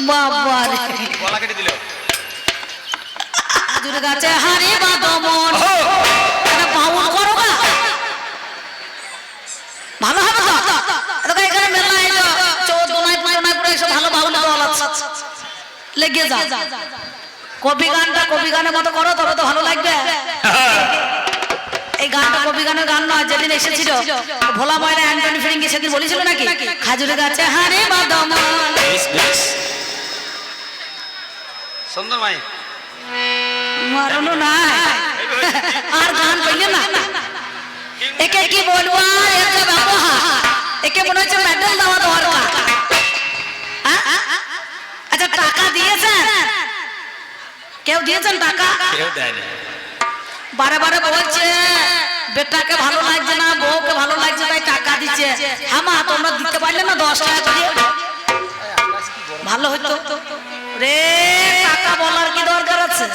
বাবা রে গলা কেটে দিল খেজুর গাছে হারি বাদমন এটা বাউল করো না ভালো হবে তো এটা এখানে মেলা এলো চৌদনায় পুজোনায় পুরো এসব ভালো বাউল দল আছে লেগে যা কবি গানের মতো করো তবে তো ভালো লাগবে এই গানটা কবি গানের গান নয় যেদিন এসেছিল ভোলা ময়না অ্যান্টনি ফিরিঙ্গি সেদিন বলেছিল নাকি খেজুর গাছে হারি বাদমন সুন্দর মাই মারনো না আর গান পেলে না একে কি বলবো একে ব্যবহার একে মনে হচ্ছে মেডেল দেওয়া দরকার আচ্ছা টাকা দিয়েছেন কেউ দিয়েছেন টাকা কেউ দেয় না বারে বারে বলছে বেটাকে ভালো লাগছে না বউকে ভালো লাগছে তাই টাকা দিচ্ছে হ্যাঁ মা তোমরা দিতে পারলে না 10 টাকা করে ভালো হতো রে টাকা বলার কি দরকার আছে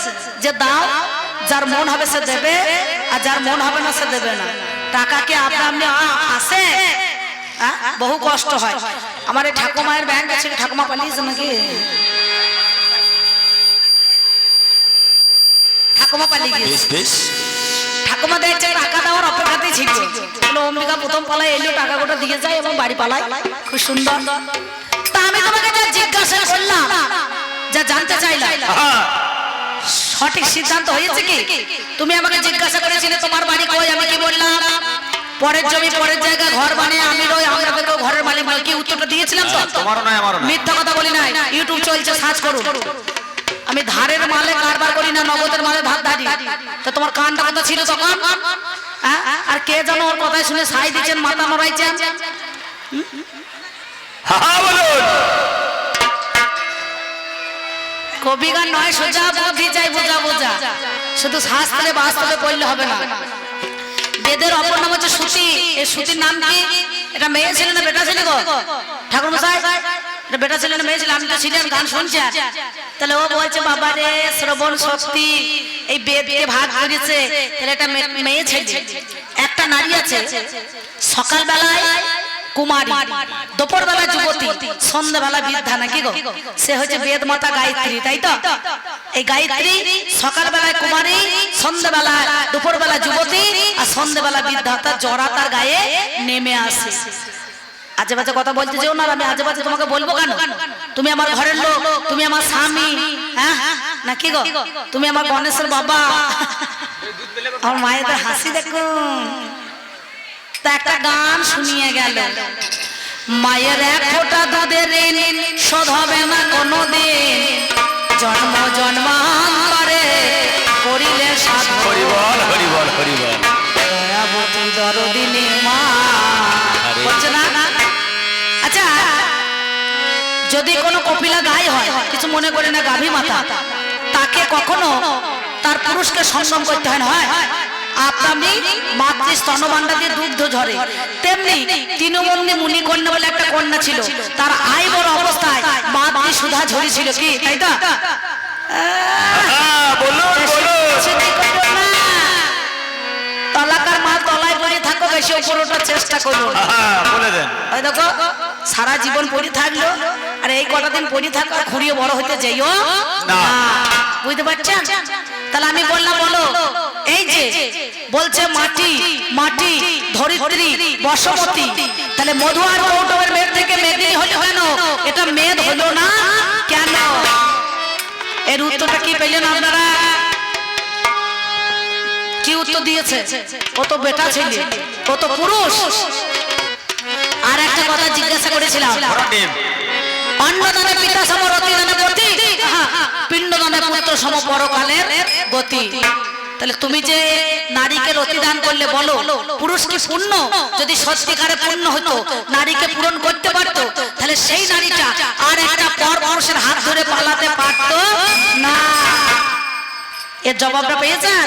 যে দাও যার মন হবে সে দেবে আর যার মন হবে না সে দেবে না টাকা কি আপনি আসে বহু কষ্ট হয় আমার এই ঠাকুমায়ের ব্যাংক আছে ঠাকুমা পালিয়েছে নাকি ঠাকুমা পালিয়ে গেছে ঠাকুমা দেখছে টাকা দেওয়ার অপেক্ষাতেই ছিল বলে অম্বিকা প্রথম পালায় এলো টাকা গোটা দিয়ে যায় এবং বাড়ি পালায় খুব সুন্দর তা আমি তোমাকে যা জিজ্ঞাসা করলাম যা জানতে চাইলাম সঠিক সিদ্ধান্ত হয়েছে কি তুমি আমাকে জিজ্ঞাসা করেছিলে তোমার বাড়ি কই আমি কি বললাম পরের জমি পরের জায়গা ঘর বানিয়ে আমি রই আমরা কেউ ঘরের মালিক বলে কি উত্তরটা দিয়েছিলাম তো তোমারও নয় আমারও নয় মিথ্যা কথা বলি নাই ইউটিউব চলছে সার্চ করুন আমি ধারের মালে কারবার করি না নগদের মালে ধার ধারি তো তোমার কানটা কথা ছিল তখন আর কে জানো ওর কথাই শুনে সাই দিচ্ছেন মাথা নড়াইছেন হ্যাঁ বলুন কবি গান নয় সোজা বুদ্ধি চাই বোঝা বোঝা শুধু শাস্ত্রে বাস্তবে পড়লে হবে না বেদের অপর নাম হচ্ছে শ্রুতি এই শ্রুতির নাম কি এটা মেয়ে ছিল না বেটা ছিল গো ঠাকুর মশাই এটা বেটা ছিল না মেয়ে ছিল আমি তো ছিলেন গান শুনছি তাহলে ও বলছে বাবা রে শ্রবণ শক্তি এই বেদকে ভাগ করেছে তাহলে এটা মেয়ে ছেলে একটা নারী আছে সকালবেলায় কুমারী দুপুর বেলা যুবতী সন্ধ্যাবেলা বৃদ্ধা নাকি গো সে হচ্ছে বেদ মাতা গায়ত্রী তাই তো এই গায়ত্রী সকালবেলায় কুমারী সন্ধ্যাবেলা দুপুর বেলা যুবতী আর সন্ধ্যাবেলা বৃদ্ধা তার জরা তার গায়ে নেমে আসে আজে বাজে কথা বলতে যেও না আমি আজে বাজে তোমাকে বলবো কেন তুমি আমার ঘরের লোক তুমি আমার স্বামী হ্যাঁ নাকি গো তুমি আমার গণেশের বাবা আমার মায়েদের হাসি দেখুন তা একটা গান শুনিয়ে গেল মায়ের এক ফোঁটা দুধের ঋণ শোধ হবে না কোনোদিন জন্ম জন্মান্তরে করিলে সাধন হরি বল হরি বল হরি বল দয়াবতী দরদিনী মা বলছে না আচ্ছা যদি কোনো কপিলা গাই হয় কিছু মনে করে না গাভী মাতা তাকে কখনো তার পুরুষকে সঙ্গম করতে হয় না হয় আপনি মাতৃ স্তনভাণ্ডার দিয়ে দুগ্ধ ঝরে তেমনি তৃণমন্দি মুনিকন্যা বলে একটা কন্যা ছিল তার আয় বড় অবস্থায় মাতৃ সুধা ঝরেছিল কি তাই তো তলাকার মা তলায় পড়ে থাকো বেশি উপরে ওঠার চেষ্টা করো বলে দেন ওই দেখো সারা জীবন পড়ে থাকলো আর এই কটা দিন পড়ে থাকো আর খুঁড়িয়ে বড় হতে যাইও না বুঝতে পারছেন তাহলে আমি বললাম বলো এই যে বলছে মাটি মাটি ধরিত্রী বসমতী তাহলে মধু আর কৌটবের মেদ থেকে মেদিনী হলো কেন এটা মেদ হলো না কেন এর উত্তরটা কি পেলেন আপনারা কি উত্তর দিয়েছে কত বেটা ছেলে কত পুরুষ আর একটা কথা জিজ্ঞাসা করেছিলাম অন্নদানে পিতা সম রতিদানে গতি পিণ্ডদানে পুত্র সম পরকালের গতি তাহলে তুমি যে নারীকে রতিদান করলে বলো পুরুষ কি পূর্ণ যদি সত্যিকারে পূর্ণ হতো নারীকে পূরণ করতে পারতো তাহলে সেই নারীটা আর একটা পর পুরুষের হাত ধরে পালাতে পারতো না এর জবাবটা পেয়েছেন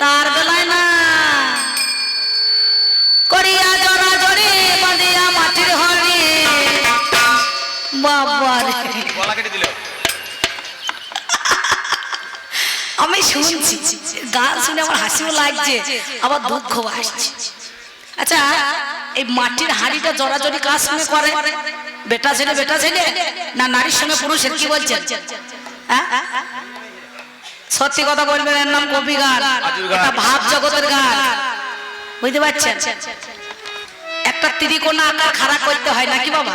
তার বেলায় না করিয়া জরা জরে বাঁধিয়া মাটির হরে বাবা গলা কেটে দিল আমি শুনছি গান শুনে আমার হাসিও লাগছে আবার দুঃখও আসছে আচ্ছা এই মাটির হাড়িটা জরাজরি কার সঙ্গে করে বেটা ছেলে না নারীর সঙ্গে পুরুষের, কি বলছেন? হ্যাঁ, সত্যি কথা বলবেন, এর নাম কবি গান, এটা ভাব জগতের গান, বুঝতে পারছেন? একটা ত্রিকোণা আকার খাড়া করতে হয় নাকি বাবা?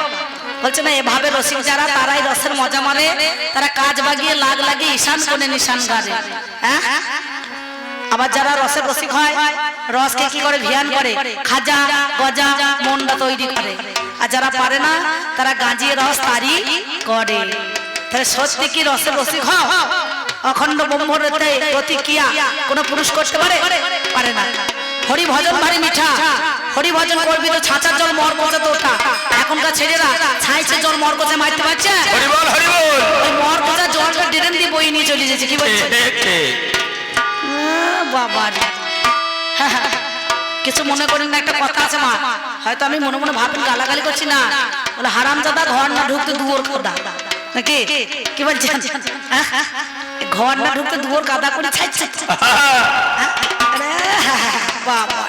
বলছে না, এভাবে রসিক যারা তারাই রসের মজা মারে, তারা কাজ বাগিয়ে লাগ লাগিয়ে ঈশান কোণে নিশান গাড়ে। হ্যাঁ, আবার যারা রসের রসিক হয়, রসকে কি করে ভিয়ান করে, খাজা গজা মন্ডা তৈরি করে। আর যারা পারে না তারা গাঁজিয়ে রস তারি করে। তাহলে সত্যি কি রসের রসিক হয়? অখণ্ড ব্রহ্মরতে প্রতিক্রিয়া কোন পুরুষ করতে পারে? পারে না। হরি ভজন ভারী মিঠা, হরি ভজন করবি তো ছাঁচার জল মর পচাতে ওঠা। এখনকার ছেলেরা ছাইছে জল মর পচে মারতে পারছে? হরি বল হরি বল। ওই মর পচা জলটা ড্রেন দিয়ে বই নিয়ে চলে যাচ্ছে, কি বলছে বাবা? কিছু মনে করেন না, একটা কথা আছে মা, হয়তো আমি মনে মনে ভাবেন গালাগালি করছি না, বলে হারামজাদা ঘর না ঢুকতে দুয়ার কাদা, নাকি কি বলছেন? ঘর না ঢুকতে দুয়ার কাদা করে ছাইছে। বাবা,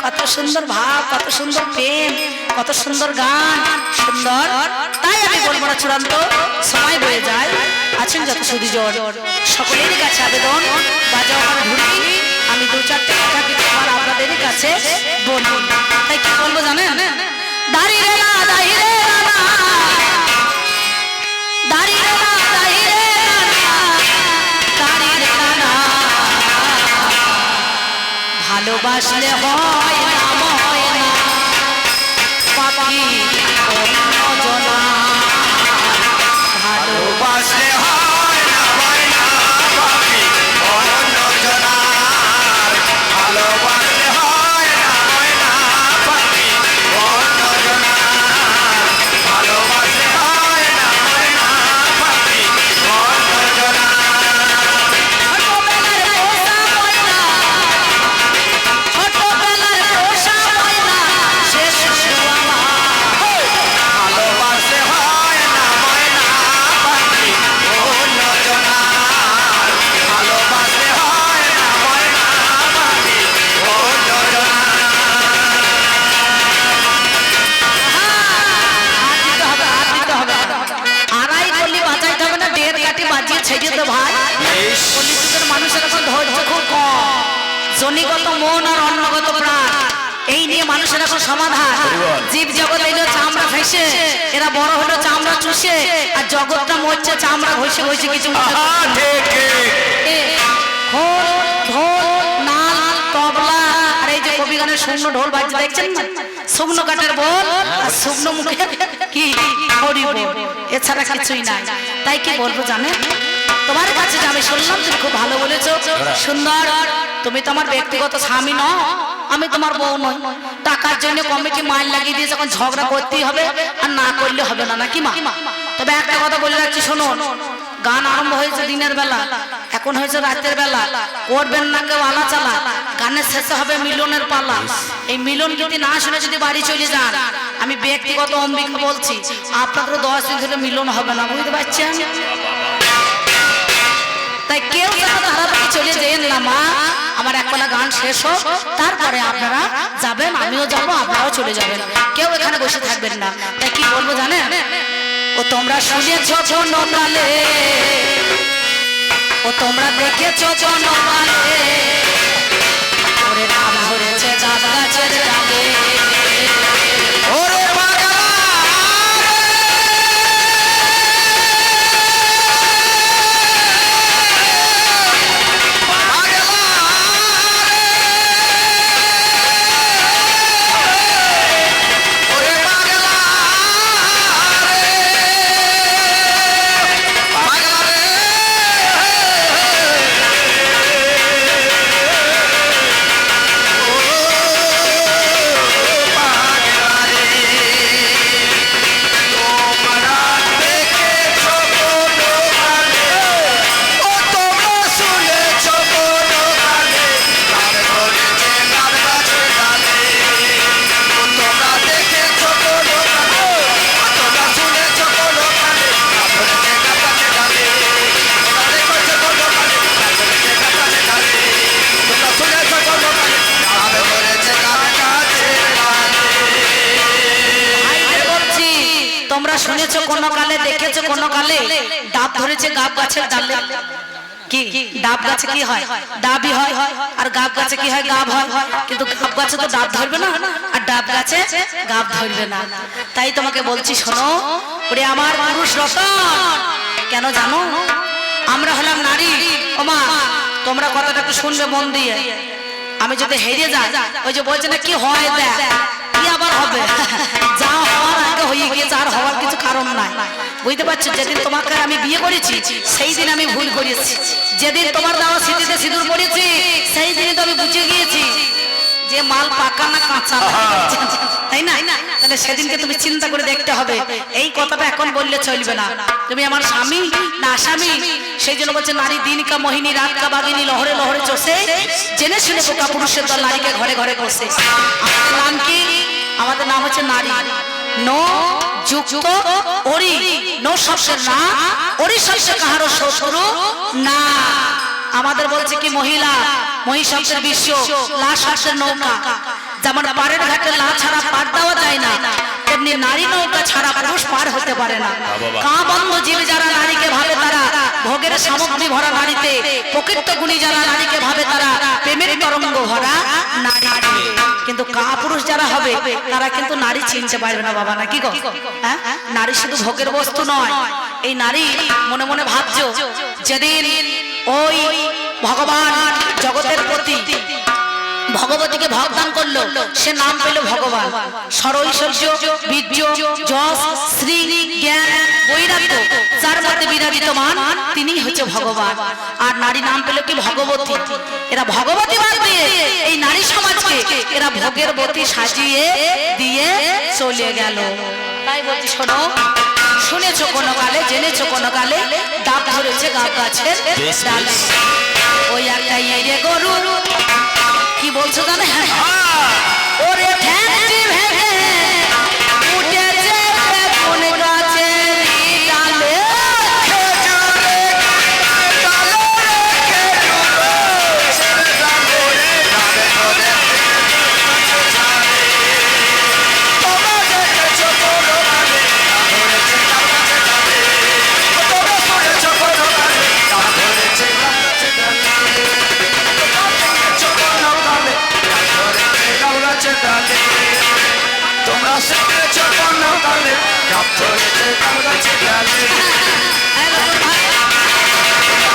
কত সুন্দর ভাব, কত সুন্দর প্রেম, কত সুন্দর গান, সুন্দর। তাই আমি বলবো না, চূড়ান্ত সময় বয়ে যায়। আছেন যত সুদীজন, সকলেরই কাছে আবেদন, বাজাও আমার ঢুলি, আমি দু চারটে কথা কিছু আমার আপনাদের কাছে বলবো। তাই কি বলবো জানেন? দাঁড়িয়ে না দাঁড়িয়ে না, দাঁড়িয়ে না দাঁড়িয়ে না, দাঁড়িয়ে না, ভালোবাসলে হয় না হয় না পাখি অন্যজনা, ভালোবাসলে হয় না হয় না পাখি অন্যজনা, ভালোবাসলে হয় না হয় না পাখি অন্যজনা, ভালোবাসলে হয় না হয় না পাখি অন্যজনা। ছোটবেলার পোষা ময়না শেষ ভালোবাসলে হয় না হয় না পাখি অন্যজনা, ভালোবাসলে হয় না হয় না পাখি অন্যজনা। আড়াই কলি বাঁচাইতে হবে না, দেড় কাটি বাজিয়ে ছেড়ে দে ভাই। কলিযুগের মানুষের এখন ধৈর্য খুব কম, জনিগত মন আর অন্নগত প্রাণ, এই নিয়ে মানুষের এখন সমাধান। জীব জগৎ এলো চামড়া ঘেঁষে, এরা বড় হলো চামড়া চুষে, আর জগৎটা মরছে চামড়া ঘষে ঘষে। কিছু মনে করবেন না। ঠিক ঠিক। খোল, ঢোল, নাল, তবলা, আর এই যে কবি গানের শুকনো ঢোল বাজছে দেখছেন না, শুকনো কাঠের বল আর শুকনো মুখে কি হরি বল, এছাড়া কিছুই নাই। তাই কি বলবো জানেন, তোমার কাছে যে আমি শুনলাম তুমি খুব ভালো বলেছো, সুন্দর। তুমি তো আমার ব্যক্তিগত স্বামী নও, আমি তোমার বউ নই। টাকার জন্য কমিটি মাইল লাগিয়ে দিয়ে যখন ঝগড়া করতেই হবে, আর না করলে হবে না, নাকি মা? তবে একটা কথা বলে রাখছি, শোনো, গান আরম্ভ হয়েছে দিনের বেলা, এখন হয়েছে রাতের বেলা, করবেন না কেউ আলা চালা, গানের শেষে হবে মিলনের পালা। এই মিলন যদি না শুনে যদি বাড়ি চলে যান, আমি ব্যক্তিগত অম্বিকা বলছি, আপনাদেরও 10 দিন ধরে মিলন হবে না, বুঝতে পারছেন? তাই কেউ যেন তাড়াতাড়ি চলে যেন না মা, আমার একবেলা গান শেষ হোক, তারপরে আপনারা যাবেন, আমিও যাবো, আপনারাও চলে যাবেন, কেউ এখানে বসে থাকবেন না। তাই কি বলবো জানেন, ও তোমরা শুনেছ জনকালে, ও তোমরা দেখেছ জনকালে, ওরে নাম ধরেছে গাছ গাছের ডালে, ওরে তোমরা শুনেছো কোন কালে, দেখেছো কোন কালে ডাব ধরেছে গাব গাছের ডালে? কি ডাব গাছে কি হয়? ডাবই হয়। আর গাব গাছে কি হয়? গাব হয়। কিন্তু গাব গাছে তো ডাব ধরবে না, আর ডাব গাছে গাব ধরবে না। তাই তোমাকে বলছি শোনো, ওরে আমার পুরুষ রতন, কেন জানো? আমরা হলাম নারী। ওমা তোমরা কথাটা একটু শুনবে মন দিয়ে। আমি যদি হেরে যাই, ওই যে বলছে না কি হয় দেখ, কি আবার হবে? যা হওয়ার আগে হয়ে গিয়েছে, আর হওয়ার কিছু কারণ নাই। বুঝতে পারছো? যেদিন তোমাকে আমি বিয়ে করেছি সেই দিন আমি ভুল করেছি। যেদিন তোমার দেওয়া স্মৃতিতে সিঁদুর পড়েছি সেই দিনই তো আমি বুঝে গিয়েছি যে মাল পাকা না কাঁচা, তাই না? তাহলে সেদিনকে তুমি চিন্তা করে দেখতে হবে। এই কথাটা এখন বললে চলবে না। তুমি আমার স্বামী না আসামি? সেই জন্য বলছে নারী দিন কা মোহিনী, রাত কা বাগিনী, লহরে লহরে চষে, জেনে শুনে বোকা পুরুষের দল নারীকে ঘরে ঘরে বসে। আমাদের নাম কি? আমাদের নাম হচ্ছে নারী। নো যুক্ত ওরি, নো শব্দের না, ওরি শব্দে কাহারও শত্রু না। আমাদের বলছে কি মহিলা, মহি শব্দের বিশ্ব, লা শব্দের নৌকা। যেমন পাড়ের ঘাটে লা ছাড়া পার দেওয়া যায় না, তেমনি নারী নৌকা ছাড়া পুরুষ পার হতে পারে না। কা বন্ধ জীব যারা নারীকে ভাবে তারা ভোগের সামগ্রী ভরা নারীতে, প্রকৃত গুণী যারা নারীকে ভাবে তারা প্রেমের তরঙ্গ ভরা নারী। কিন্তু কা পুরুষ যারা হবে তারা কিন্তু নারী চিনতে পারবে না বাবা, নাকি গো? হ্যাঁ, নারী শুধু ভোগের বস্তু নয়। এই নারী মনে মনে ভাবছো, যেদিন ওই ভগবান জগতের প্রতি ভগবতীকে ভগদান করলো, সে নাম পেল ভগবান। সরৈশ্বর্য, বীর্য, যশ, শ্রী, জ্ঞান, বৈরাগ্য যার মধ্যে বিরাজিতমান তিনি হচ্ছে ভগবান। আর নারী নাম পেল কি? ভগবতী। এরা ভগবতী বাদ দিয়ে এই নারী সমাজকে এরা ভোগের বতী সাজিয়ে দিয়ে চলে গেল। তাই বলছি শোনো, শুনেছো কোন কালে, জেনেছো কোন কালে ডাব ধরেছে গাব গাছের ডালে? ওই একটা ইয়ে গরু কি বলছো জানে? ওরে ঠ্যাংটি ভেঙে উঠেছে কোন গাছের ডালে? তোমরা শুনেছ কোন কালে ডাব ধরেছে গাব গাছের ডালে?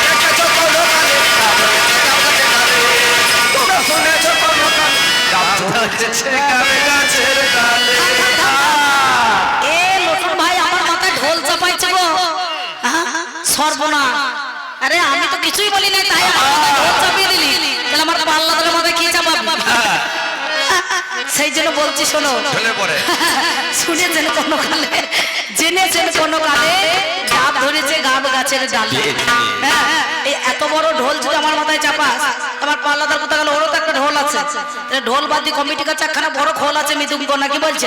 দেখেছ কোন কালে ডাব ধরেছে গাব গাছের ডালে? তোমরা শুনেছ কোন কালে ডাব ধরেছে গাব গাছের ডালে? এ লটন ভাই আমার মাথায় ঢোল চাপাইছে গো। সর্বনাশ! আরে আমি তো কিছুই বলি না, তাই আমার মাথায় ঢোল চাপিয়ে দিলি। তাহলে আমার পাল্লা তোর মাথায় কি চাপাবি? সেই জন্য বলছি শোনো, শুনেছেন কোন কালে, জেনেছেন কোন কালে ডাব ধরেছে গাব গাছের ডালে? হ্যাঁ, এই এত বড় ঢোল যদি আমার মাথায় চাপাস, আমার পাল্লাদার কোথা গেল? ওরও তো একটা ঢোল আছে। ঢোল বাদি কমিটি কাছে একখানা বড় খোল আছে, মৃদুঙ্গ নাকি বলছে?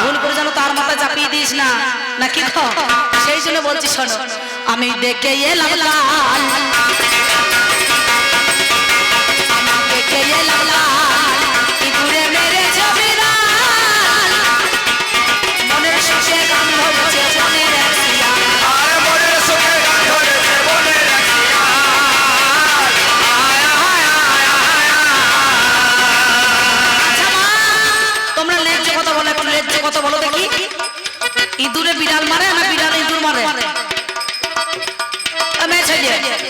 ভুল করে যেন তার মাথায় চাপিয়ে দিস না, নাকি? সেই জন্য বলছি শোনো, আমি দেখে এলাম লাল, দেখে এলাম লাল, ইঁদুরে মেরেছে বিড়াল, মনের সুখে গান ধরেছে বনের এক শিয়াল। আরে মনের সুখে গান ধরেছে বনের এক শিয়াল। আচ্ছা মা, তোমরা ন্যায্য কথা বলো, একটু ন্যায্য কথা বলো দেখি। ইঁদুরে বিড়াল মারে না বিড়ালে ইঁদুর মারে?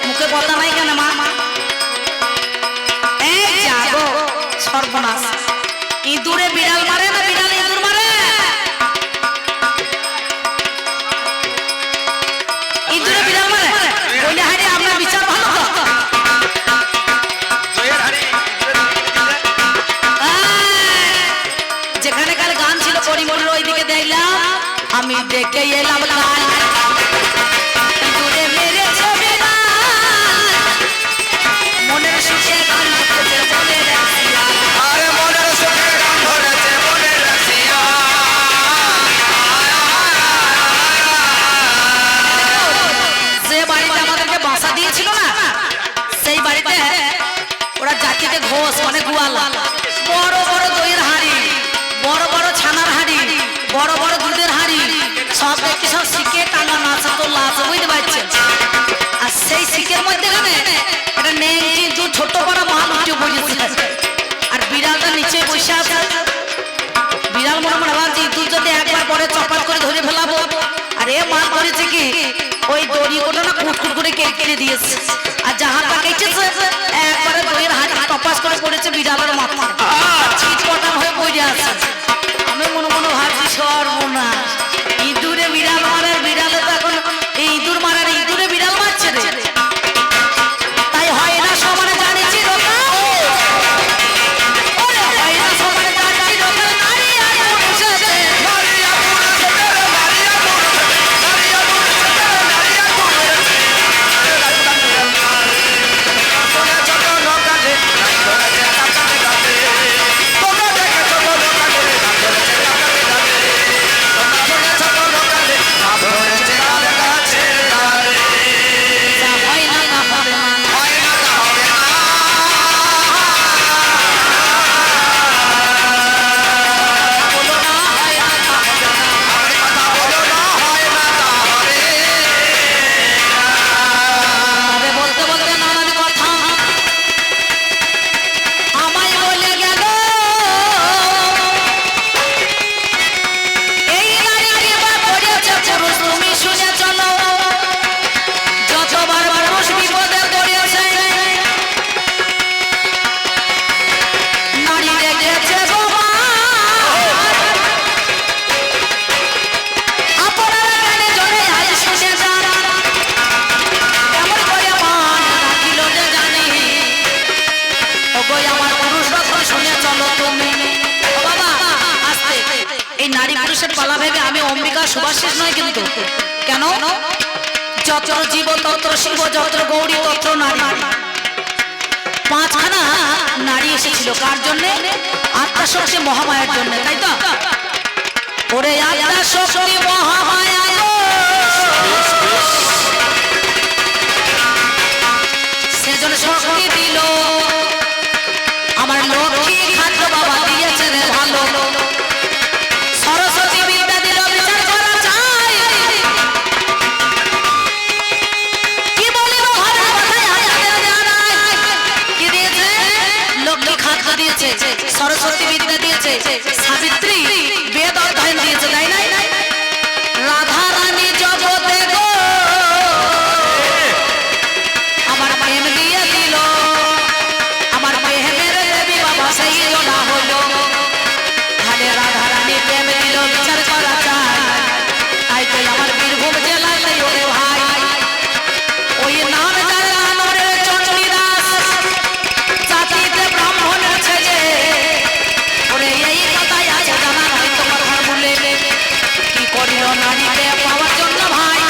মুখে কথা নাই কেন মা? এই যাগো সর্বনাশ! ইঁদুরে বিড়াল মারে না বিড়ালে ইঁদুর মারে? ইঁদুরে বিড়াল মারে বলে হারে আমরা বিচার ভালো তো? যেখানে কাল গান ছিল পরিমলের ওইদিকে দেখলাম, আমি দেখে এলাম লাল, ইঁদুরে মেরেছে বিড়াল, মনের সুখে গান ধরেছে বনের এক শিয়াল। আরে মনের সুখে গান ধরেছে বনের এক শিয়াল। যে বাড়িতে আমাদেরকে বাসা দিয়েছিল না, সেই বাড়িতে ওরা জাতিতে ঘোষ মানে গোয়ালা, বড় বড় দইয়ের হাঁড়ি, বড় বড় ছানার হাঁড়ি, বড় বড় দুধের হাঁড়ি সব করে ধরে ফেলাবো। আর এ মা করেছে কি ওই দড়ি কোটা না কুটকুট করে কেটে দিয়েছে, আর যাহাটা কেটেছে একবারে দইয়ের হাড়ি টপাস করে পড়েছে বিড়ালের মাথা, চিটপটাম হয়ে পড়ে আছে। আমি মনে মনে ভাবছি সর্বনাশ, ইঁদুরে বিড়াল মারার, বিড়ালে তো এখন এই ইঁদুর মারার ইঁদুরে বিড়াল মারছে রে। তাই হয় না সমানে জানিছি রোগা, ওরে হয় না সমানে জানিছি রোগা, নারী আর পুরুষের পালা ভেবে আমি অম্বিকা সুভাষিস নয় কিন্তু। কেন? যত্র জীব তত্র শিব, যত্র গৌরী তত্র নারী। পাঁচখানা নারী এসেছিল কার জন্য? আত্মাশক্তি মহামায়ার জন্য, তাই তো? ওরে আত্মাশক্তি মহামায়া সেজন্য শক্তি দিল আমার লক্ষ্মী খাদ্য বাবা দিয়েছে রে ভালো। সরস্বতী বিদ্যা দিল বিচার করা চাই, কি বলিব ঘরের কথায় হাজারে জানাই। কি দিয়েছে? লক্ষ্মী খাদ্য দিয়েছে, সরস্বতী বিদ্যা দিয়েছে, সাবিত্রী বেদ অধ্যয়ন দিয়েছে, তাই নাই? রাধা রানী জগতে গো আমার প্রেম দিয়ে দিল, আমার প্রেমের দেবী বাবা সেই জোড়া হলো। তাহলে রাধা রানী প্রেম দিল বিচার করা চাই, তাই তো আমার বীরভূম জেলাতে ওরে ভাই ওই নাম যার নামরে চণ্ডীদাস, জাতিতে ব্রাহ্মণ আছে যে। ওরে এই কথাই আছে জানা নয় তোমার ঘর বলে কি করিল নারীকে পাওয়ার জন্য ভাই।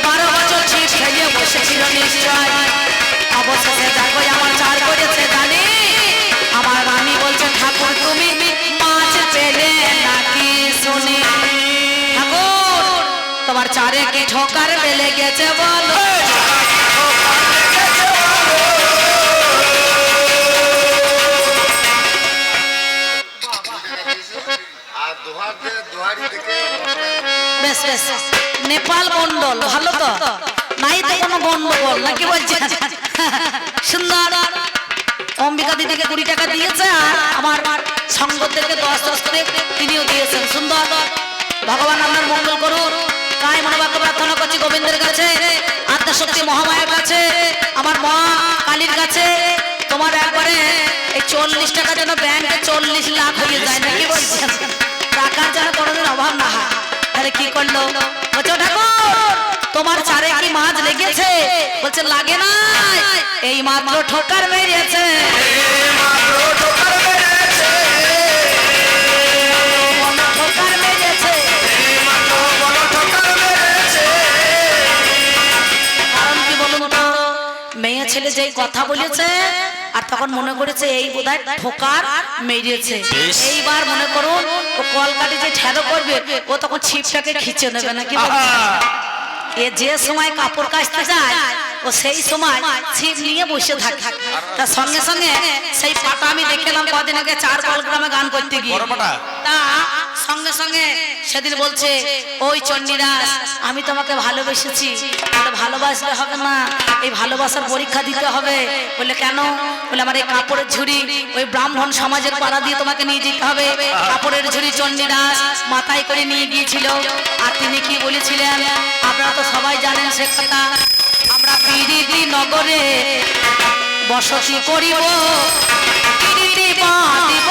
12 বছর ছিপ ফেলে বসেছিল নিশ্চয়, অবশেষে দেখো আমার চার করেছে জানি। আমার রানী বলছে ঠাকুর তুমি মাছ পেলে নাকি শুনি। ঠাকুর তোমার চারে কি ঠোকার বেলে গেছে বলো। আর দোহারি থেকে বেশ বেশ, নেপাল মন্ডল ভালো তো, নাই তো কোনো গন্ডগোল নাকি বলছেন? সুন্দর। অম্বিকা দিদিকে 20 টাকা দিয়েছে, আর আমার সঙ্গদেরকে 10 করে তিনিও দিয়েছেন। সুন্দর। ভগবান আপনার মঙ্গল করুন। তাই মনোবাক্য প্রার্থনা করছি গোবিন্দের কাছে, আদ্যাশক্তি মহামায়ার কাছে, আমার মা কালীর কাছে। তোমার একবারে এই 40 টাকা যেন ব্যাংকে 40 লাখ হয়ে যায় নাকি বলছেন? টাকার যেন কোনোদিন অভাব না হয়। তাহলে কি করলো? বলছো ঠাকুর তোমার চারে কি মাছ লেগেছে? বলছে লাগে না, এই মাত্র ঠোকার মেরেছে। ঠোকার মেরেছে। কারণ কি বলুন তো, মেয়ে ছেলে যেই কথা বলেছে আর তখন মনে করেছে এই বোধহয় ঠোকার মেরেছে। এইবার মনে করুন ও কলকাটি যে ঠেলো করবে, ও তখন ছিপটাকে খিচে নেবে নাকি? এ যে সময় কাপড় কাচতে যায় ও সেই সময় ছিপ নিয়ে বসে থাকে। তার সঙ্গে সঙ্গে সেই পাটা আমি দেখলাম কদিন আগে 4 গ্রামে গান করতে গিয়ে, তা সঙ্গে সঙ্গে সেদিন বলছে ওই চণ্ডীদাস আমি তোমাকে ভালোবেসেছি। বলে ভালোবাসলে হবে না, এই ভালোবাসার পরীক্ষা দিতে হবে। বলে কেন? বলে আমার এই কাপড়ের ঝুড়ি ওই ব্রাহ্মণ সমাজের পাড়া দিয়ে তোমাকে নিয়ে যেতে হবে। কাপড়ের ঝুড়ি ঝুড়ি চণ্ডীদাস মাথায় করে নিয়ে গিয়েছিল। আর তিনি কি বলেছিলেন আপনারা তো সবাই জানেন সে কথা, আমরা পিরিতি নগরে বসতি করিব, পিরিতি বাঁধিব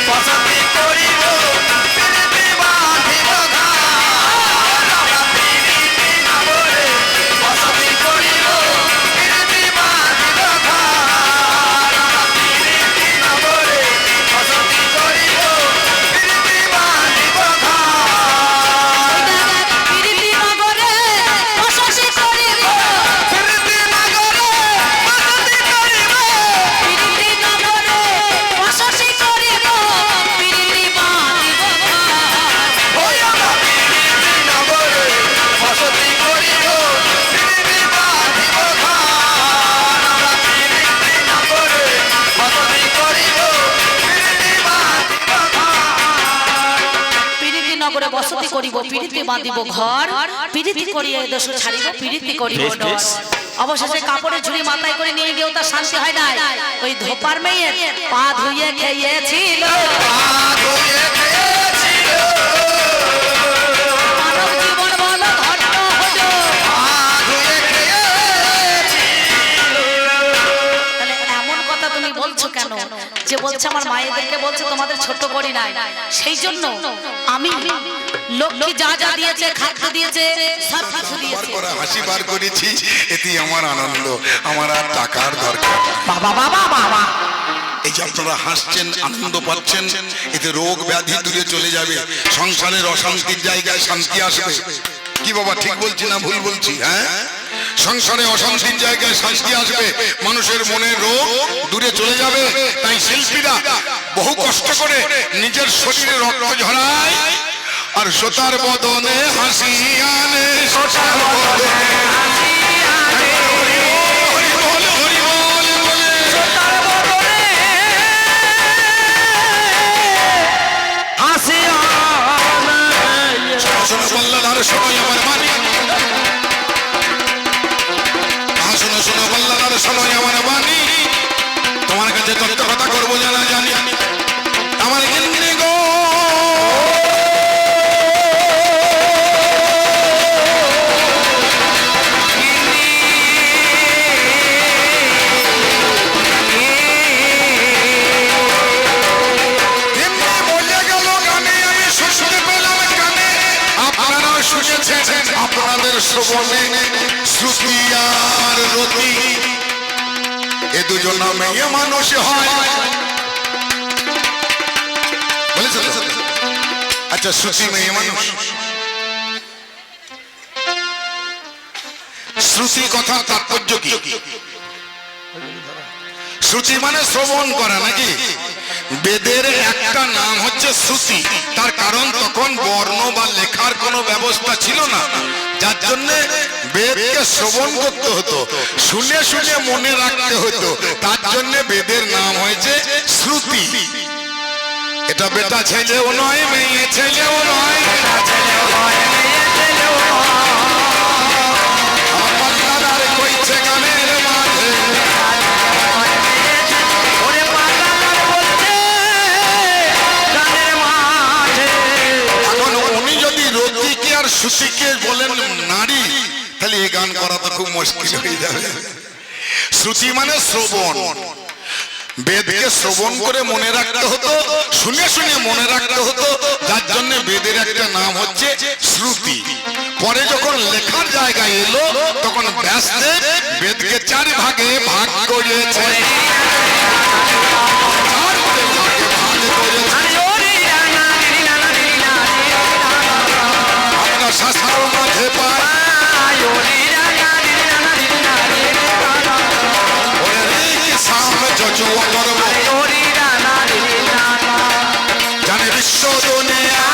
বসতি করিব, প্রীতি বাঁধিব নগরে বসতি করিব, প্রীতি বাঁধিব নগরে বসতি করিব, প্রীতি বাঁধিব পিরিতি নগরে বসতি করিব, প্রীতি নগরে বসতি করিব, পিরিতি নগরে বসতি করিব, পিরিতি বাঁধিব ওই আমরা প্রীতি নগরে বসতি করিব, প্রীতি বাঁধিব আমরা প্রীতি নগরে বসতি করিব, প্রীতি বাঁধিব পিরিতি নগরে বসতি করিব, পিরিতি বাঁধিব ঘর, পিরিতি করিয়া দেশ ছাড়িব, পিরিতি করিব ডর। অবশেষে কাপড়ের ঝুড়ি মাথায় করে নিয়ে গিয়েও তার শান্তি হয় নাই। ওই ধোপার মেয়ের পা ধুয়ে খেয়েছিল, মানব জীবন বল ধন্য হলো। তাহলে এমন কথা তুমি বলছো কেন? যে বলছে আমার মায়েদেরকে বলছে তোমাদের ছোট করি নাই, সেই জন্য আমি লক্ষ্মী যা যা দিয়েছে, খাদ্য দিয়েছে, সব কিছু বার দিয়েছে। করে হাসি বার করেছি, এতে আমার আনন্দ, আমার আর টাকার দরকার নেই। বাবা বাবা বাবা এই যে আপনারা হাসছেন, আনন্দ পাচ্ছেন, এতে রোগ ব্যাধি দূরে চলে যাবে, সংসারের অশান্তির জায়গায় শান্তি আসবে। কি বাবা ঠিক বলছি না ভুল বলছি? হ্যাঁ, সংসারে অশান্তির জায়গায় শান্তি আসবে, মানুষের মনের রোগ দূরে চলে যাবে। তাই শিল্পীরা বহু কষ্ট করে নিজের শরীরে রক্ত ঝরায় আর সোতার বদনে হাসি আনে, সোতার বদনে হাসি আনে, হরি বল হরি বল বলে সোতার বদনে হাসি আনে। শোনো বল্লাদার শোনো আমার বাণী, শোনো শোনো বল্লাদার শোনো আমার বাণী, তোমার কাছে তত্ত্ব কথা করবো জানা জানি আমার গিন্নি গো। আপনাদের শ্রবণে শ্রুতি আর রতি এ দুজন মেয়ে মানুষ হয় বলেছে তো? আচ্ছা, শ্রুতি মেয়ে মানুষ, শ্রুতি কথার তাৎপর্য কি? শ্রুতি মানে শ্রবণ করা নাকি? বেদের একটা নাম হচ্ছে শ্রুতি, তার কারণ তখন বর্ণ বা লেখার কোনো ব্যবস্থা ছিল না, যার জন্য বেদকে শ্রবণ করতে হতো, শুনে শুনে মনে রাখতে হতো, তার জন্য বেদের নাম হয়েছে শ্রুতি। এটা বেটা ছেলেও নয়, মেয়ে ছেলেও নয়, বেটা ছেলেও নয়, মেয়ে ছেলেও নয়, আমার দাদার কইছে গানের মাঝে শ্রুতিকে বলেন নারী, তাহলে এই গান করা তো খুব মুশকিল হয়ে যাবে। শ্রুতি মানে শ্রবণ, বেদকে শ্রবণ করে মনে রাখতে হতো, শুনে শুনে মনে রাখতে হতো, যার জন্য বেদের একটা নাম হচ্ছে শ্রুতি। পরে যখন লেখার জায়গায় এলো তখন ব্যাসদেব বেদকে 4 ভাগে ভাগ করেছে। আমরা শাস্ত্র মাঝে পাই জানে বিশ্ব দুনিয়া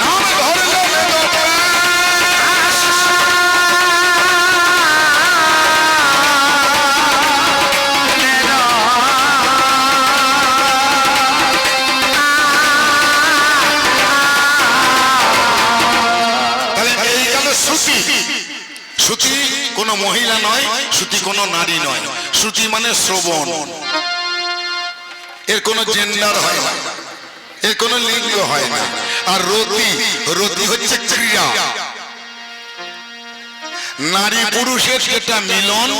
নাম ধরলে মহিলা নয়, শ্রুতি কোনো নারী নয়। শ্রুতি মানে শ্রবণ, এর কোনো জেন্ডার হয় না, এর কোনো লিঙ্গ হয় না। আর রতি, রতি হচ্ছে ক্রিয়া, নারী পুরুষের যেটা মিলন,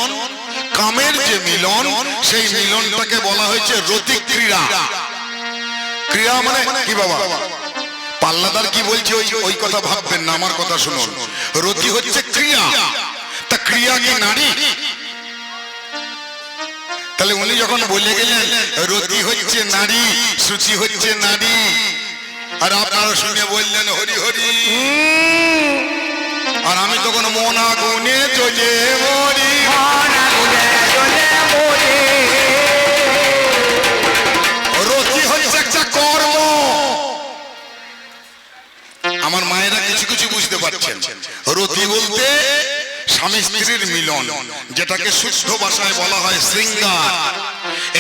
কামের যে মিলন, সেই মিলনটাকে বলা হয়েছে রতি ক্রিয়া। ক্রিয়া মানে কি বাবা? পাল্লাদার কি বলছে ওই কথা ভাববেন না, আমার কথা শুনুন। রতি হচ্ছে ক্রিয়া, তা ক্রিয়া কি নারী? তাহলে উনি যখন বলে গেলেন রতি হচ্ছে নারী, শ্রুতি হচ্ছে নারী, আর আপনারা শুনে বললেন হরি হরি, আর আমি তখন মন আগুনে জ্বলে মরি। রতি হচ্ছে একটা কর্ম। আমার মায়েরা কিছু কিছু বুঝতে পারছেন। রতি বলতে স্বামী স্ত্রীর মিলন, যেটাকে শুদ্ধ ভাষায় বলা হয় শৃঙ্গার।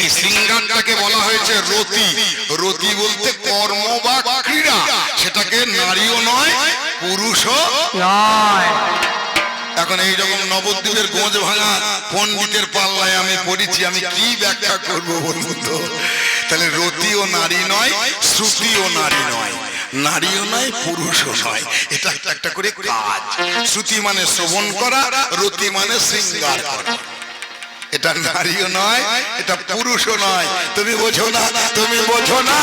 এই শৃঙ্গারটাকে বলা হয়েছে রতি। রতি বলতে কর্ম বা ক্রীড়া, সেটাকে নারীও নয়, পুরুষও নয়। এখন এইরকম নবদ্বীপের গোঁজ ভাঙা পণ্ডিতের পাল্লায় আমি পড়েছি, আমি কি ব্যাখ্যা করব বলুন তো? তাহলে রতিও নারী নয়, শ্রুতিও নারী নয়, নারীও নয়, পুরুষও নয়। এটা একটা একটা করে কাজ। শ্রুতি মানে শ্রবণ করা, রতি মানে শৃঙ্গার করা। এটা নারীও নয়, এটা পুরুষও নয়। তুমি বোঝো না, তুমি বোঝো না।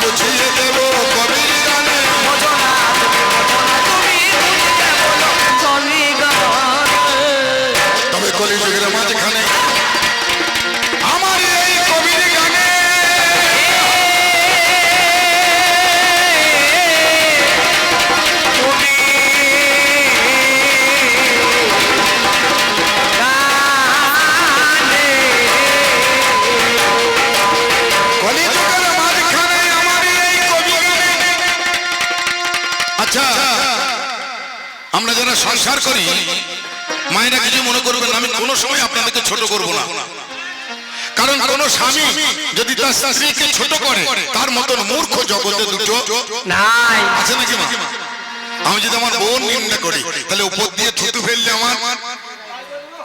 বুঝিয়ে দেব কবির গানে, তবে কলিযুগের মাঝখানে আমার এই কবির গানে কলিযুগের মাঝখানে আমার এই কবি গানে। আচ্ছা, আমরা যারা সংসার করি, মায়েরা কিছু মনে করবেন, আমি কোনো সময় আপনাদেরকে ছোট করব না। কারণ কোন স্বামী যদি তার স্ত্রীকে ছোট করে, তার মতন মূর্খ জগতে দুটো নাই। আছে নাকি মা? আমি যদি আমার বোন নিন্দা করি, তাহলে উপর দিয়ে থুতু ফেললে আমার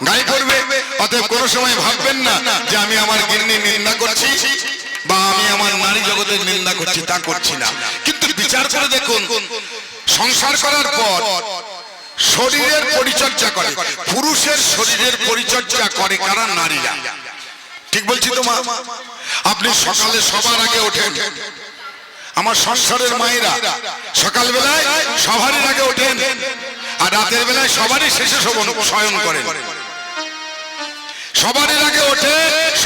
গায়ে পড়বে। অতএব কোনো সময় ভাববেন না যে আমি আমার গিন্নি নিন্দা করছি বা আমি আমার নারী জগতের নিন্দা করছি, তা করছি না। কিন্তু বিচার করে দেখুন, সংসার করার পর শরীরের পরিচর্যা করে, পুরুষের শরীরের পরিচর্যা করে কারা? নারীরা। ঠিক বলছি তো মা? আপনি সকালে সবার আগে ওঠেন, আমার সংসারের মায়েরা সকালবেলায় সবারই আগে ওঠেন, আর রাতের বেলায় সবারই শেষে শয়ন করেন। সবারই আগে ওঠে,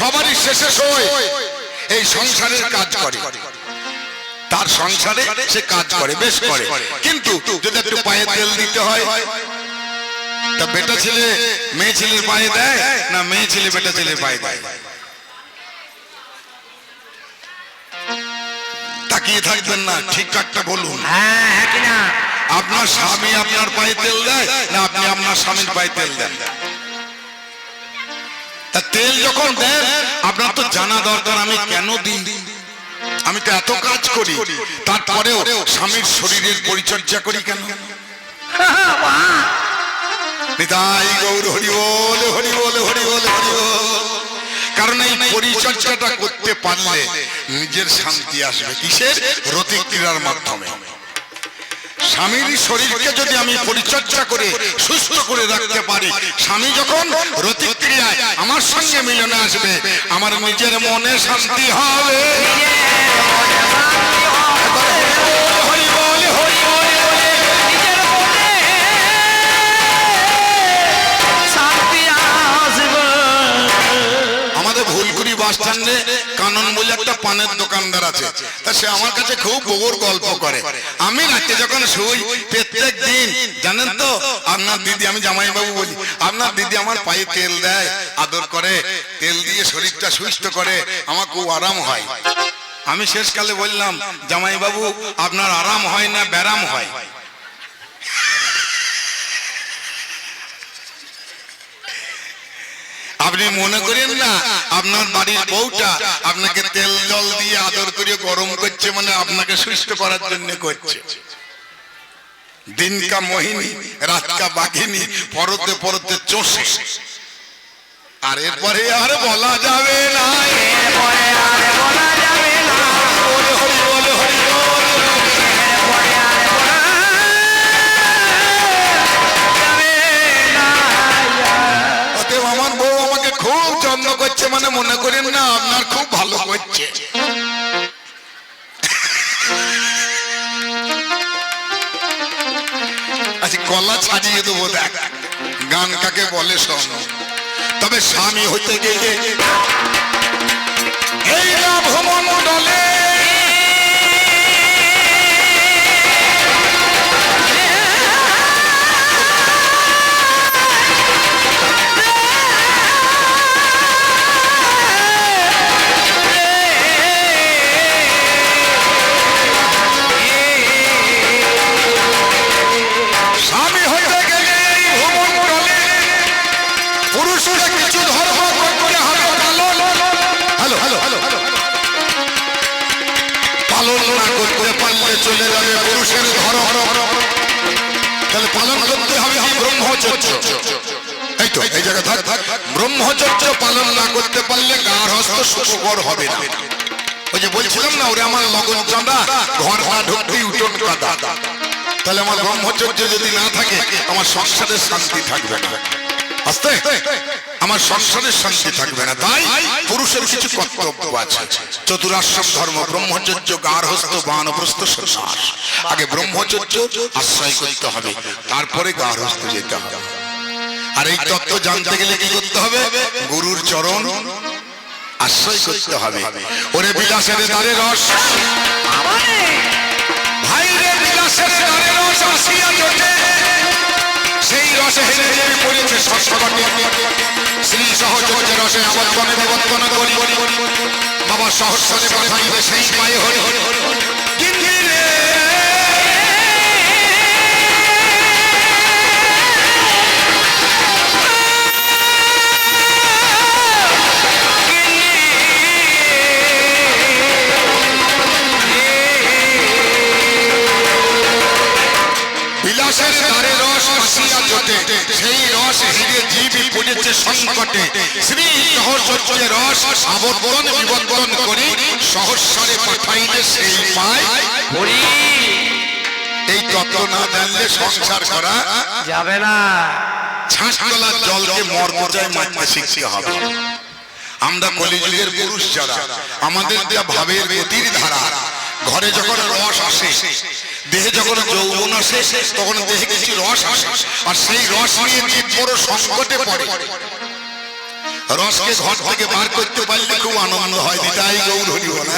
সবারই শেষে শোয়। এই সংসারের কাজ করে, তার সংসারে সে কাজ করে, বেশ করে। কিন্তু যদি একটু পায়ে তেল দিতে হয়, তা বেটা ছেলে মেয়ে ছেলের পায়ে দেয় না মেয়ে ছেলে বেটা ছেলের পায়ে দেয়? তাকিয়ে থাকবেন না, ঠিকঠাকটা বলুন। আপনার স্বামী আপনার পায়ে তেল দেয় না আপনি আপনার স্বামীর পায়ে তেল দেন? তা তেল যখন দেন, আপনার তো জানা দরকার আমি কেন দিই। আমি তো এত কাজ করি, তারপরেও স্বামীর শরীরের পরিচর্যা করি কেন? নিতাই গৌর হরি বল, হরি বল, হরি বল, হরি বল। কারণ এই পরিচর্যাটা করতে পারলে নিজের শান্তি আসবে। কিসের? রতি ক্রীড়ার মাধ্যমে। স্বামীর শরীরকে যদি আমি পরিচর্যা করে সুস্থ করে রাখতে পারি, স্বামী যখন রতি ক্রিয়ায় আমার সঙ্গে মিলনে আসবে, আমার নিজের মনে শান্তি হবে। বাস স্ট্যান্ডে কানন বলে একটা পানের দোকানদার আছে, তা সে আমার কাছে খুব গোবর গল্প করে। আমি রাতে যখন শুই প্রত্যেক দিন, জানেন তো আপনার দিদি, আমি জামাই বাবু বলি, আপনার দিদি আমার পায়ে তেল দেয়, আদর করে, তেল দিয়ে শরীরটা সুস্থ করে, আমার খুব আরাম হয়। আমি শেষকালে বললাম, জামাই বাবু আপনার আরাম হয় না ব্যারাম হয়? আপনি আপনি মনে করেন না আপনার বাড়ির বউটা আপনাকে তেল জল দিয়ে আদর করে গরম করছে মানে আপনাকে সুস্থ করার জন্য করছে। दिन का मोहिनी रात का बाघिनी পরতে পরতে চষে আর এরপরে আর বলা যাবে না এরপরে আর বলা যাবে না বলে হরি বলে হরি এরপরে আর বলা যাবে না অতএব আমার বউ আমাকে খুব যত্ন করছে মানে মনে করেন না আপনার খুব ভালো করছে। আচ্ছা গলা ছাড়িয়ে দেবো দেখ গান কাকে বলে শোন। তবে স্বামী হইতে গেলে এই লাভ মন্ডলে চলে যাবে পুরুষের ধর্ম, তাহলে পালন করতে হবে ব্রহ্মচর্য। এই তো এই জায়গা থাক থাক ব্রহ্মচর্য পালন না করতে পারলে গার্হস্থ্য সুখকর হবে না। ওই যে বলছিলাম না ওরে আমার লগন চাঁদা ঘর না ঢুকতেই উঠোন কাদা, তাহলে আমার ব্রহ্মচর্য যদি না থাকে আমার সংসারের শান্তি থাকবে না। আস্তে আমার সংসারের শান্তি থাকবে না। তাই পুরুষের কিছু কর্তব্য আছে। চতুরাশ্রম ধর্ম ব্রহ্মচর্য গার্হস্থ্য বানপ্রস্থ সন্ন্যাস। আগে ব্রহ্মচর্য আশ্রয় করতে হবে, তারপরে গার্হস্থ্য যেতে হবে। আর এই তত্ত্ব জানতে গেলে কি করতে হবে? গুরুর চরণ আশ্রয় করতে হবে। ওরে বিলাসের দ্বারে রস ভাই রে বিলাসের দ্বারে রস আসিয়া জোটে, সেই রসে হেরে যে পড়েছে সৎসঙ্গে শ্রী সহযোগে রসে আবর্তনে বিবর্তন করি বাবা সহস্রে পাঠাইবে সেই পায়ে হরি হরি হরি কিন্তু রে বিলাসের দ্বারে রস আসিয়া জোটে, সেই রস হেরে জীবী পড়েছে সংকটে। শ্রী সহচর্যে রস আবর্তন বিবর্তন করে সহস্রে পাঠাইলে সেই পায় হরি। এই তত্ত্ব না জানলে সংসার করা যাবে না। ছাঁচতলার জলকে মর্মজায় মারতে শিখতে হবে। আমরা কলিযুগের পুরুষ যারা আমাদের যা ভাবের গতির ধারা, ঘরে যখন রস আসে দেহে যখন যৌবন আসে তখন দেহে কিছু রস আসে, আর সেই রস নিয়ে জীব বড় সংকটে পড়ে। রসকে ঘর থেকে বার করতে পারলে খুব আনন্দ হয়। দিদাই গৌর হরি বল।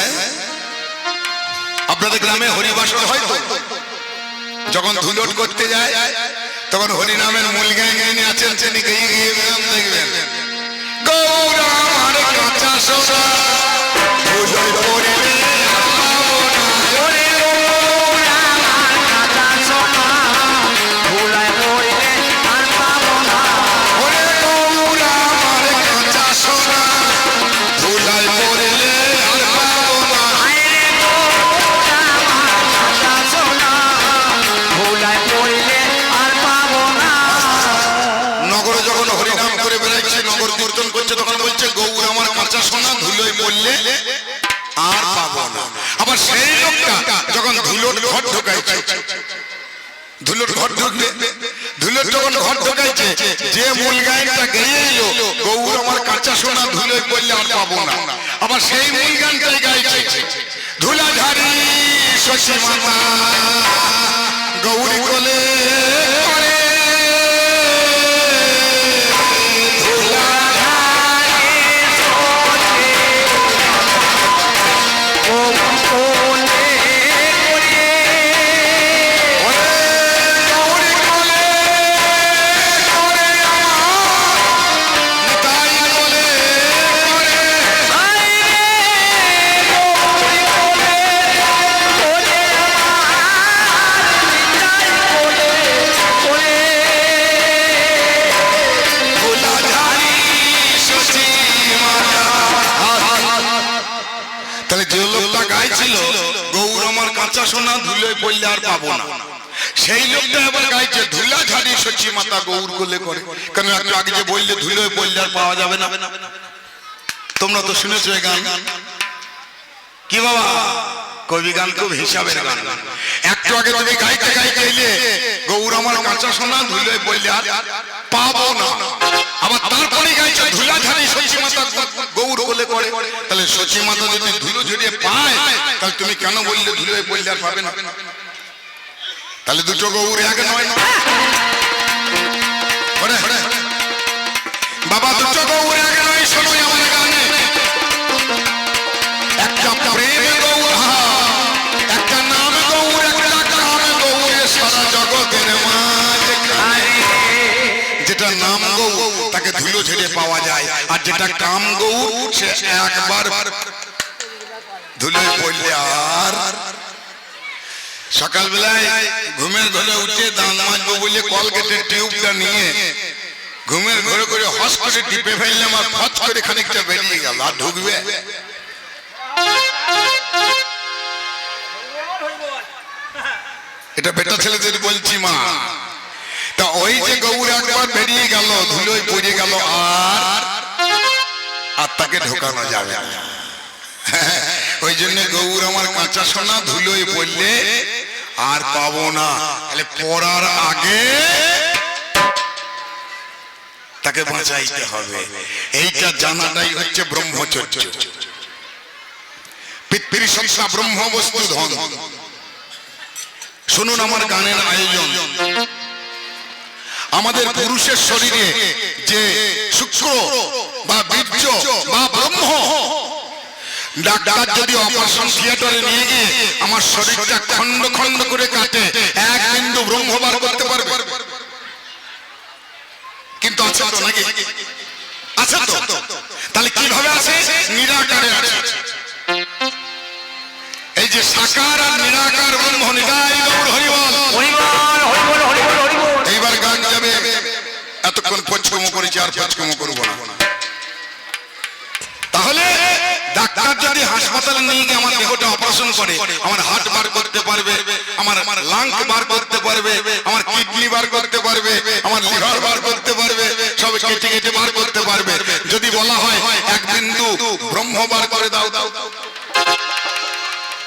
আপনাদের গ্রামে হরিবাসর হয় তো? যখন ধুলোট করতে যায় তখন হরিনামের মূল গান যিনি আছেন তিনি গিয়ে গিয়ে দেখবেন গৌর আমার কাঁচা সোনা ধুলোয় পড়িলে আর পাবো না। আবার সেই লোকটা যখন ধুলোর ঘর ঢোকাইছে, ধুলোর ঘর ঢুকবে, ধুলোর যখন ঘর ঢোকাইছে যে মূল গানটা গেয়ে এলো গৌর আমার কাঁচা সোনা ধুলোয় পড়লে আর পাবো না, আবার সেই মূল গানটাই গাইছে ধুলাধারী শশী মাতা গৌরী কোলে সোনা ধুলোয় পড়লে আর পাবো না। সেই লোকটা এবার গাইছে ধুলা ঝাড়ি সচি মাতা গৌর কোলে করে। কেন একটু আগে যে বললে ধুলোয় পড়লে আর পাওয়া যাবে না, তোমরা তো শুনেছো এই গান। কি বাবা, কবি গান খুব হিসাবের গান। একটু আগে তুমি গাইতে গাইতে এলে গৌর আমার কাঁচা সোনা ধুলোয় পড়লে আর পাবো না। আবার তারপরে গাইছে ধুলা ঝাড়ি সচি মাতা গৌর কোলে করে। তাহলে সচি মাতা যদি ধুলো ঝরিয়ে পায়, তাহলে তুমি কেন বললে ধুলোয় পড়লে আর পাবে না? তাহলে দুটো গৌর এক নয় না বাবা, দুটো গৌর এক নয়। শোনো আমার গানে, একটা প্রেম গৌর, একটা নাম গৌর, একটা কাম গৌর, সারা জগতের মাঝে। যেটা নাম গৌর তাকে ধুলো ঝেড়ে পাওয়া যায়, আর যেটা কাম গৌর সে একবার ধুলোয় পড়লে আর। সকালবেলায় ঘুমের ঘরে উঠে দাঁত মাজবো বলে কলগেটের টিউবটা নিয়ে ঘুমের ঘরে করে হস করে টিপে ফেললাম, আর ফচ করে খানিকটা বেরিয়ে গেল। আর ঢুকবে? এটা বেটা ছেলেদের বলছি মা। তা ওই যে গৌর একবার বেরিয়ে গেল, ধুলোয় পড়ে গেল, আর তাকে ঢোকানো যাবে না। ওই জন্য গৌর আমার কাঁচা সোনা ধুলোয় পড়লে আর পাবো না। তাহলে পড়ার আগে তাকে বাঁচাইতে হবে। এইটা জানাটাই হচ্ছে ব্রহ্মচর্য। পিতৃ সংস্থা ব্রহ্ম বস্তু ধন। শুনুন আমার গানের আয়োজন। আমাদের পুরুষের শরীরে যে শুক্র বা বীর্য বা ব্রহ্ম, ডাক্তার যদি অপারেশন থিয়েটারে নিয়ে গিয়ে আমার শরীরটা খন্ড খন্ড করে কাটে, এক বিন্দু ব্রহ্ম বার করতে পারবে? কিন্তু আছে তো নাকি? আছে তো। তাহলে কিভাবে আছে? নিরাকারে আছে। এই যে সাকার আর নিরাকার ব্রহ্ম, নিতাই গৌর হরি বল। এইবার গান যাবে। এতক্ষণ পচকম করেছি, আর পচকম করবো না। তাহলে ডাক্তার যদি হাসপাতালে নিয়ে গিয়ে আমার দেহটা অপারেশন করে, আমার হার্ট বার করতে পারবে, আমার লাংস বার করতে পারবে, আমার কিডনি বার করতে পারবে, আমার লিভার বার করতে পারবে, সব কেটে কেটে বার করতে পারবে। যদি বলা হয় এক বিন্দু ব্রহ্ম বার করে দাও,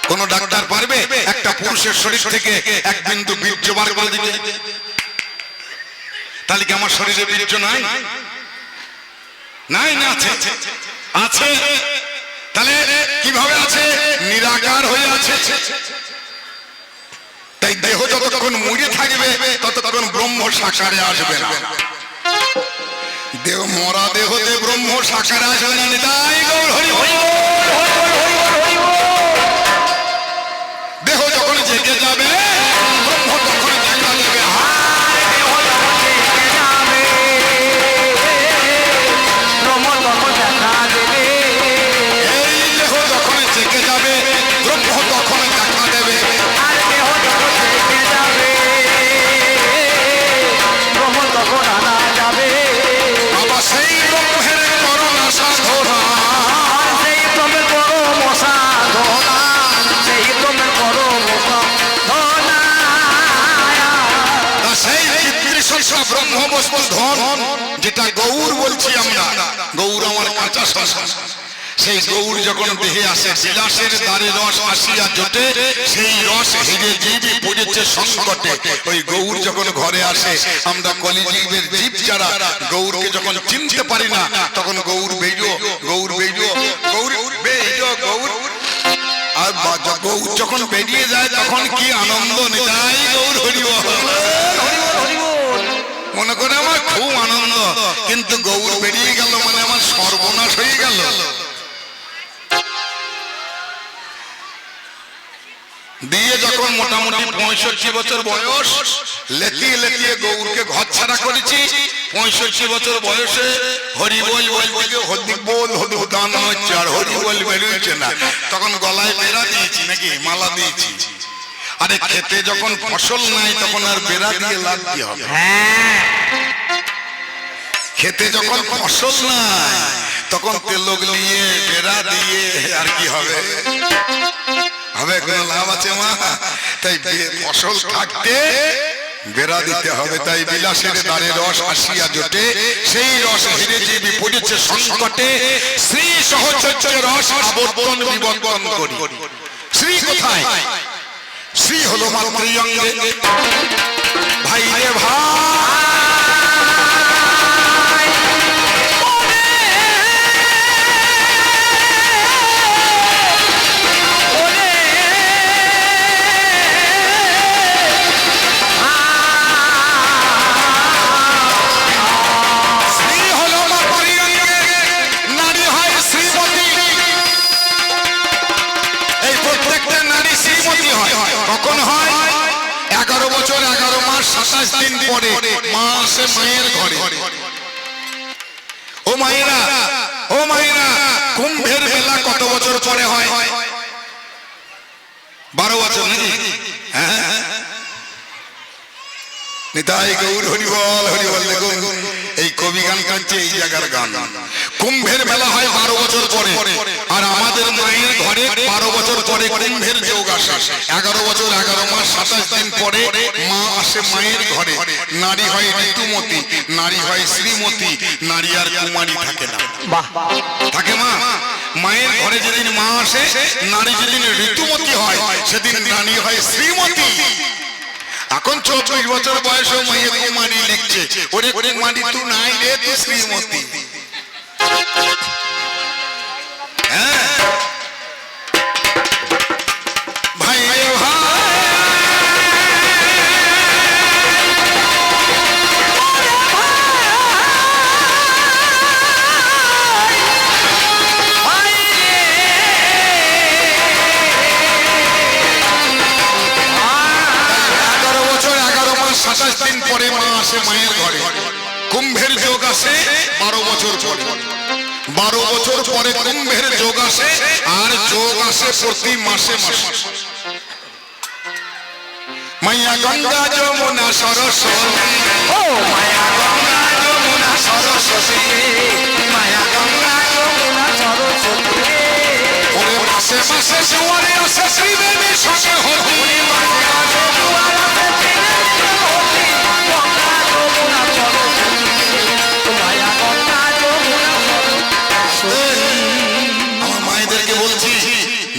কোন ডাক্তার পারবে একটা পুরুষের শরীর থেকে এক বিন্দু বীর্য বার করে দিতে? তাহলে কি আমার শরীরে বীর্য নাই? নাই না, আছে। আছে। তাহলে কিভাবে আছে? নিরাকার হয়ে আছে। তাই দেহ যতক্ষণ মুড়ে থাকবে ততক্ষণ ব্রহ্ম সাকারে আসবে না। দেহ মরা দেহতে ব্রহ্ম সাকারে আসবে না। নিতাই গৌর হরি বল। দেহ যখন জেগে যাবে ব্রহ্ম তখন দেখা দেবে। ব্রহ্মবস্তু ধন, যেটা গৌর বলছি আমরা, গৌর আমার কাঁচা সোনা। সেই গৌর যখন দেহে আসে, বিলাসের দ্বারে রস আসিয়া জোটে, সেই রস হিরে জীব পড়েছে সংকটে। ওই গৌর যখন ঘরে আসে, আমরা কলিজীবের জীব যারা গৌরকে যখন চিনতে পারি না, তখন গৌর বেজো, গৌর বেজো, গৌর বেজো, গৌর। আর গৌর যখন বেরিয়ে যায় তখন কি আনন্দ! নিতাই গৌর হরি বল। মনে করে আমার খুব আনন্দ, কিন্তু গৌর বেরিয়ে গেল মানে আমার সর্বনাশ হয়ে গেল। দিয়ে যখন মোটামুটি 65 বছর বয়স, লেতিয়ে লেতিয়ে গৌরকে ঘর ছাড়া করেছি। 65 বছর বয়সে হরি বল বলতে হদিক বল হদিক দান হচ্ছে, আর হরি বল বেরোচ্ছে না। তখন গলায় বেড়া দিয়েছি, নাকি মালা দিয়েছি। আরে খেতে যখন ফসল নাই তখন আর বেড়া দিয়ে লাভ কি হবে? খেতে যখন ফসল নাই তখন তেলক নিয়ে বেড়া দিয়ে আর কি হবে? হবে কোনো লাভ আছে মা? তাই ফসল থাকতে বেড়া দিতে হবে। তাই বিলাসের দ্বারে রস আসিয়া জোটে, সেই রস হিরে জীবী পড়েছে সংকটে। শ্রী সহচর্যের রস আবর্তন বিবর্তন করি। শ্রী কোথায়? শ্রী হলো মাতৃঅঙ্গে। ভাই রে ভাই, কখন হয়? 11 বছর 11 মাস 27 দিন পরে মা আসে মায়ের ঘরে। ও মায়েরা, ও মায়েরা, কুম্ভের মেলা কত বছর পরে হয়? 12 বছর নাকি? হ্যাঁ, নিতাই গৌর হরি বল, হরি বল। দেখুন এই কবি গান কাঁদছে এই জায়গার গান। কুম্ভের মেলা হয় 12 বছর পরে, আর আমাদের মায়ের ঘরে 12 বছর পরে কুম্ভের যোগ আসে। 11 বছর 11 মাস 27 দিন পরে মা আসে মায়ের ঘরে। নারী হয় ঋতুমতী, নারী হয় শ্রীমতী, নারী আর কুমারী থাকে না। থাকে মা? মায়ের ঘরে যেদিন মা আসে, নারী যেদিন ঋতুমতী হয়, সেদিন নারী হয় শ্রীমতী। এখন 24 বছর বয়সে মায়ে কুমারী লিখছে। ওরে কুমারী তুই নাই রে, তুই শ্রীমতী। হ্যাঁ ভাই রে ভাই, দিন পরে মা আসে মায়ের ঘরে। কুম্ভের যোগ আসে 12 বছর পরে। 12 বছর পরে কুম্ভের যোগ আসে, আর যোগ আসে প্রতি মাসে মাসে। মায়া গঙ্গা যমুনা সরস্বতী, ও মায়া গঙ্গা যমুনা সরস্বতী, মায়া গঙ্গা যমুনা সরস্বতী। ওরে মাসে মাসে জোয়ারে আসে ত্রিবেণীর সঙ্গে হরি। আমার মায়েদেরকে বলছি,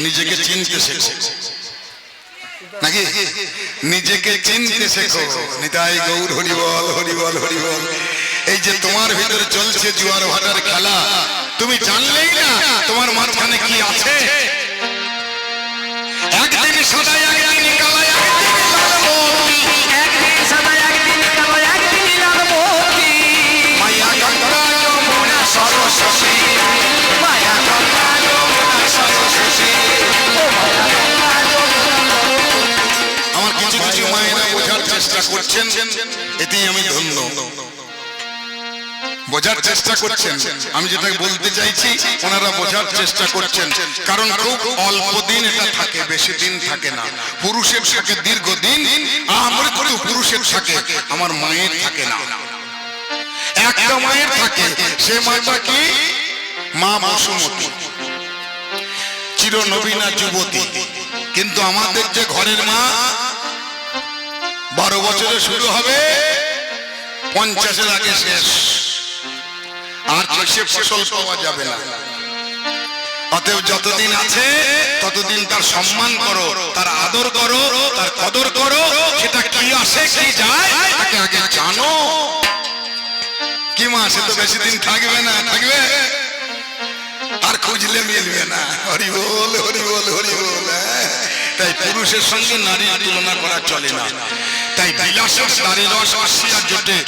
নিজেকে চিনতে শেখো নাকি? নিজেকে চিনতে শেখো। নিতাই গৌর হরি বল, হরি বল, হরি বল। এই যে তোমার ভিতরে চলছে জুয়ার ভাটার খেলা, তুমি জানলেই না তোমার মাঝখানে কি আছে। একদিন সাদা, একদিন কালা, একদিন লাল মোতি, একদিন সাদা, একদিন কালো, একদিন লাল মোতি। মায়া গঙ্গা যমুনা সরস্বতী, মায়া গঙ্গা যমুনা সরস্বতী, ও মায়া গঙ্গা যমুনা সরস্বতী। আমার কিছু কিছু মায়েরা বোঝার চেষ্টা করছেন, এতেই আমি ধন্য। বোঝার চেষ্টা করছেন, আমি যেটা বলতে চাইছি ওনারা বোঝার চেষ্টা করছেন। কারণ খুব অল্প দিন এটা থাকে, বেশি দিন থাকে না। পুরুষের থাকে দীর্ঘদিন, আমার কিন্তু পুরুষের থাকে, আমার মায়ের থাকে না। একটা মায়ের থাকে, সে মাটা কি? মা বসুমতী, চিরনবীনা যুবতী। কিন্তু আমাদের যে ঘরের মা 12 বছরে শুরু হবে, 50-এর আগে শেষ, আর চাষে ফসল পাওয়া যাবে না। অতএব যতদিন আছে ততদিন তার সম্মান করো, তার আদর করো, তার কদর করো। সেটা কি আসে কি যায় তাকে আগে জানো। কি মা, সে তো বেশি দিন থাকবে না, থাকবে আর খুঁজলে মিলবে না। হরি বল, হরি বল, হরি বল। তাই পুরুষের সঙ্গে নারীর তুলনা করা চলে না। তাই বিলাসের দ্বারে রস আসিয়া জোটে,